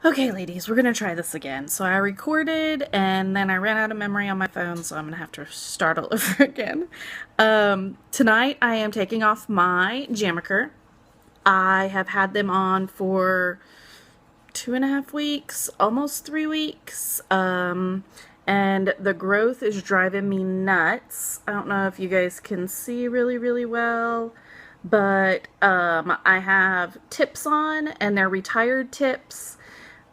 Okay, ladies, we're gonna try this again. So I recorded and then I ran out of memory on my phone, so I'm gonna have to start all over again. Tonight I am taking off my Jamberry. I have had them on for 2.5 weeks, almost 3 weeks. And the growth is driving me nuts. I don't know if you guys can see really well, but I have tips on, and they're retired tips.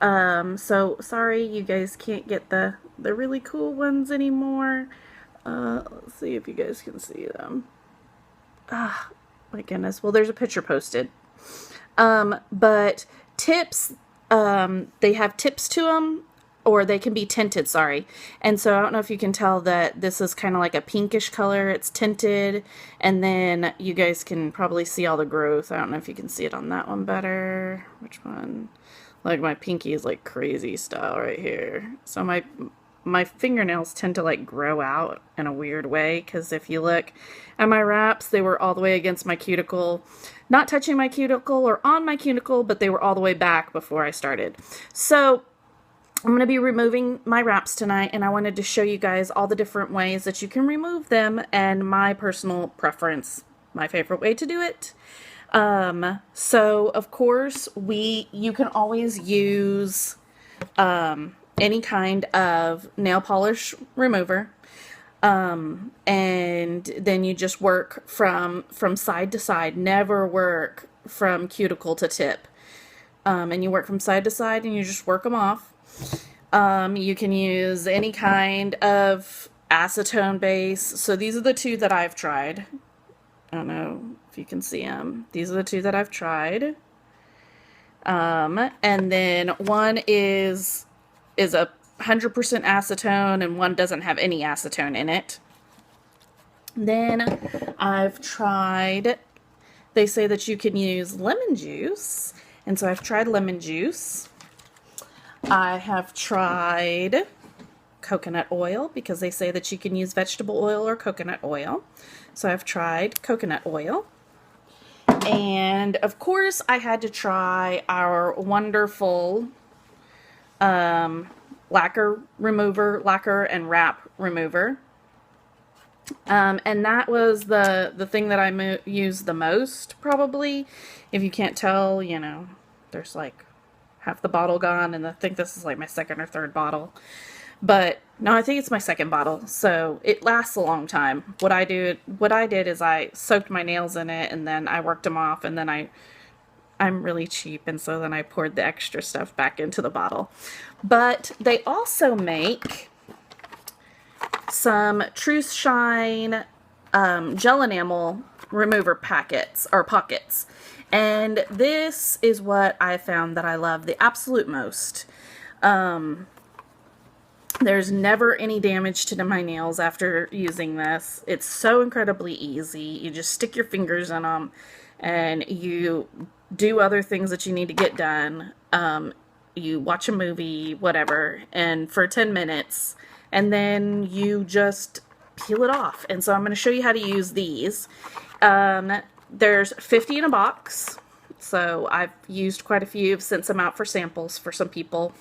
So sorry you guys can't get the really cool ones anymore. Let's see if you guys can see them. Ah, my goodness. Well, there's a picture posted. But tips, they have tips to them, or they can be tinted, sorry. And so I don't know if you can tell that this is kind of like a pinkish color. It's tinted, and then you guys can probably see all the growth. I don't know if you can see it on that one better. Which one? Like, my pinky is like crazy style right here. So my fingernails tend to like grow out in a weird way, because if you look at my wraps, they were all the way against my cuticle, not touching my cuticle or on my cuticle, but they were all the way back before I started. So I'm going to be removing my wraps tonight, and I wanted to show you guys all the different ways that you can remove them, and my personal preference, my favorite way to do it. So of course you can always use any kind of nail polish remover, and then you just work from side to side. Never work from cuticle to tip, and you work from side to side and you just work them off. You can use any kind of acetone base. So these are the two that I've tried. I don't know if you can see them. These are the two that I've tried. And then one is a 100% acetone, and one doesn't have any acetone in it. Then I've tried, they say that you can use lemon juice, and so I've tried lemon juice. I have tried coconut oil, because they say that you can use vegetable oil or coconut oil. So I've tried coconut oil. And of course I had to try our wonderful lacquer and wrap remover. And that was the thing that I used the most, probably. If you can't tell, you know, there's like half the bottle gone, and I think this is like my second or third bottle. But no, I think it's my second bottle, so it lasts a long time. What I did is I soaked my nails in it, and then I worked them off, and then I'm really cheap, and so then I poured the extra stuff back into the bottle. But they also make some TruShine gel enamel remover packets or pockets. And this is what I found that I love the absolute most. There's never any damage to my nails after using this. It's so incredibly easy. You just stick your fingers in them, and you do other things that you need to get done. You watch a movie, whatever, and for 10 minutes, and then you just peel it off. And so I'm going to show you how to use these. There's 50 in a box, so I've used quite a few. I've sent some out for samples for some people.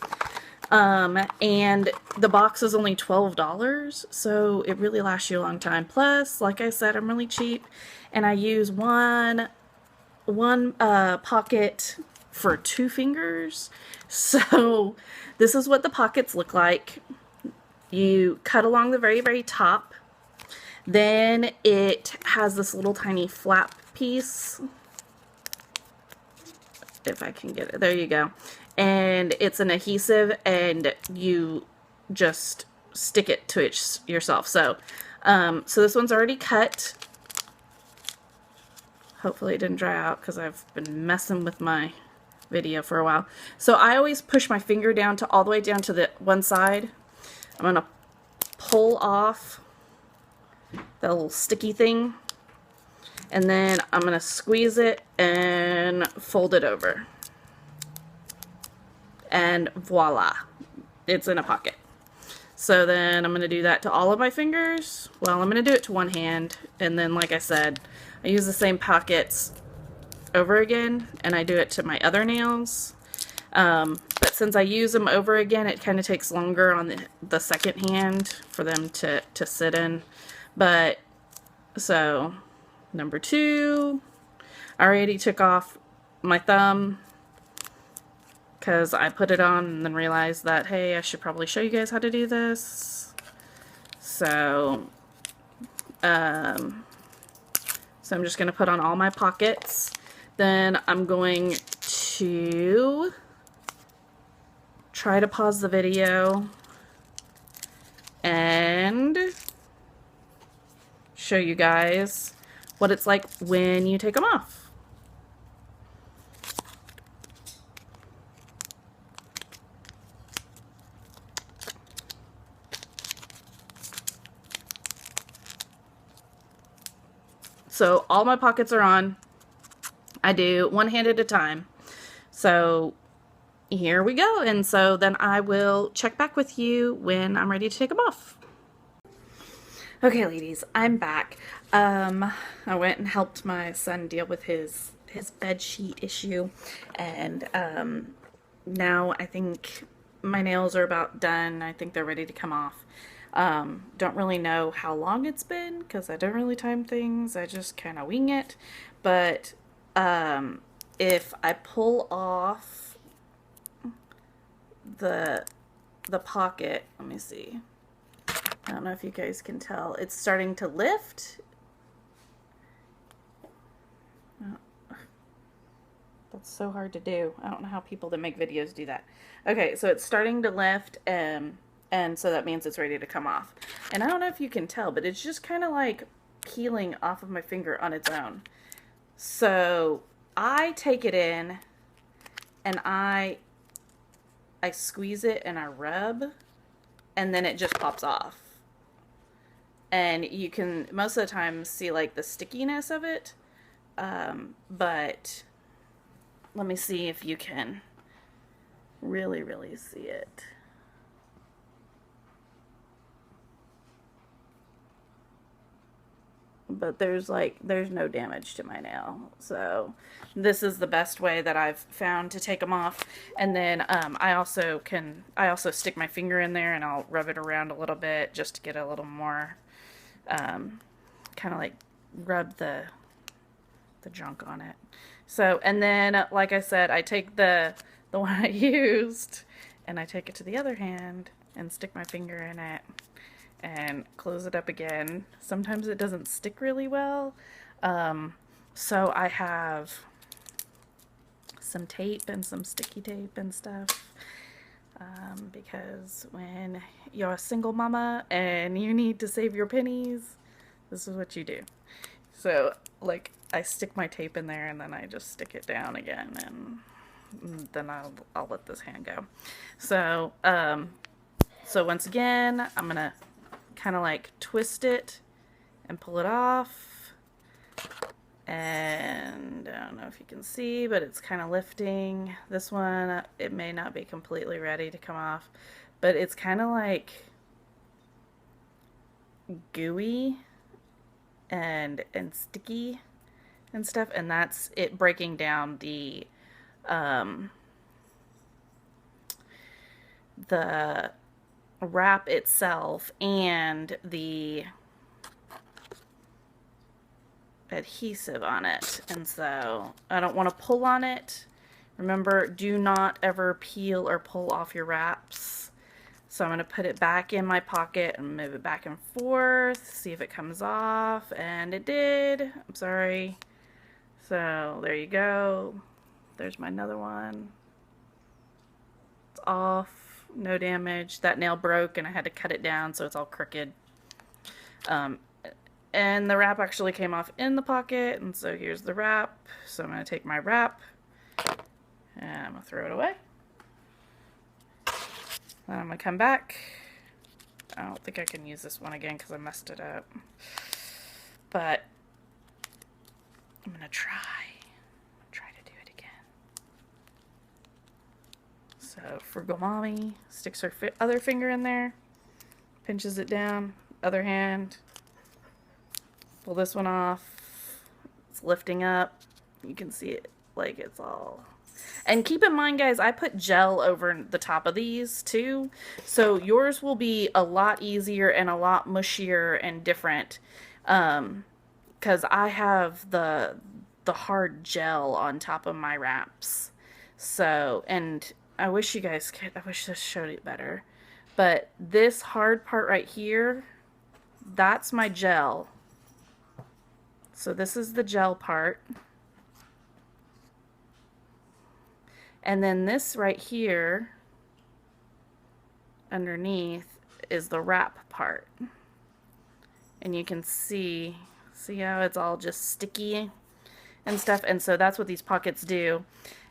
And the box is only $12, so it really lasts you a long time. Plus, like I said, I'm really cheap, and I use one pocket for 2 fingers. So this is what the pockets look like. You cut along the very top. Then it has this little tiny flap piece. If I can get it. There you go. And it's an adhesive, and you just stick it to it yourself. So, so this one's already cut. Hopefully it didn't dry out, because I've been messing with my video for a while. So I always push my finger down to all the way down to the one side. I'm going to pull off the little sticky thing, and then I'm going to squeeze it and fold it over. And voila, it's in a pocket. So then I'm going to do that to all of my fingers. Well, I'm going to do it to one hand, and then, like I said, I use the same pockets over again, and I do it to my other nails. But but since I use them over again, it kind of takes longer on the second hand for them to sit in. But, so, number 2, I already took off my thumb because I put it on and then realized that, hey, I should probably show you guys how to do this. So I'm just going to put on all my pockets. Then I'm going to try to pause the video and show you guys what it's like when you take them off. So all my pockets are on. I do one hand at a time. So here we go. And so then I will check back with you when I'm ready to take them off. Okay, ladies, I'm back. I went and helped my son deal with his bed sheet issue, and now I think my nails are about done. I think they're ready to come off. Don't really know how long it's been because I don't really time things. I just kind of wing it. But if I pull off the pocket, let me see. I don't know if you guys can tell. It's starting to lift. That's so hard to do. I don't know how people that make videos do that. Okay, so it's starting to lift, and so that means it's ready to come off. And I don't know if you can tell, but it's just kind of like peeling off of my finger on its own. So I take it in, and I squeeze it and I rub, and then it just pops off. And you can most of the time see like the stickiness of it, but let me see if you can really see it. But there's no damage to my nail. So this is the best way that I've found to take them off. And then I also stick my finger in there and I'll rub it around a little bit just to get a little more kind of like rub the junk on it. So, and then like I said, I take the one I used and I take it to the other hand and stick my finger in it and close it up again. Sometimes it doesn't stick really well. So I have some tape and some sticky tape and stuff. Because when you're a single mama and you need to save your pennies, this is what you do. So like I stick my tape in there and then I just stick it down again, and then I'll let this hand go. So so once again, I'm gonna kind of like twist it and pull it off, and I don't know if you can see, but it's kind of lifting. This one, it may not be completely ready to come off, but it's kind of like gooey and sticky and stuff, and that's it breaking down the wrap itself and the adhesive on it. And so I don't want to pull on it. Remember, do not ever peel or pull off your wraps. So I'm going to put it back in my pocket and move it back and forth, see if it comes off, and it did. I'm sorry. So there you go. There's my another one. It's off, no damage. That nail broke and I had to cut it down so it's all crooked. And the wrap actually came off in the pocket, and so here's the wrap. So I'm going to take my wrap and I'm going to throw it away. Then I'm going to come back. I don't think I can use this one again because I messed it up. But I'm going to try to do it again. So Frugal Mommy sticks her other finger in there, pinches it down, other hand. Pull this one off. It's lifting up. You can see it like it's all. And keep in mind, guys, I put gel over the top of these too, so yours will be a lot easier and a lot mushier and different, because I have the hard gel on top of my wraps. So, and I wish you guys could, I wish this showed it better, but this hard part right here, that's my gel. So this is the gel part. And then this right here underneath is the wrap part. And you can see how it's all just sticky and stuff. And so that's what these pockets do.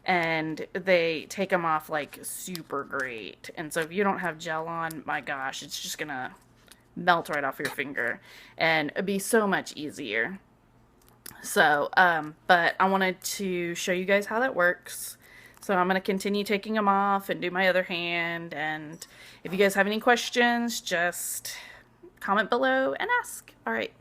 And they take them off like super great. And so if you don't have gel on, my gosh, it's just gonna melt right off your finger. And it'd be so much easier. So, but I wanted to show you guys how that works. So I'm going to continue taking them off and do my other hand. And if you guys have any questions, just comment below and ask. All right.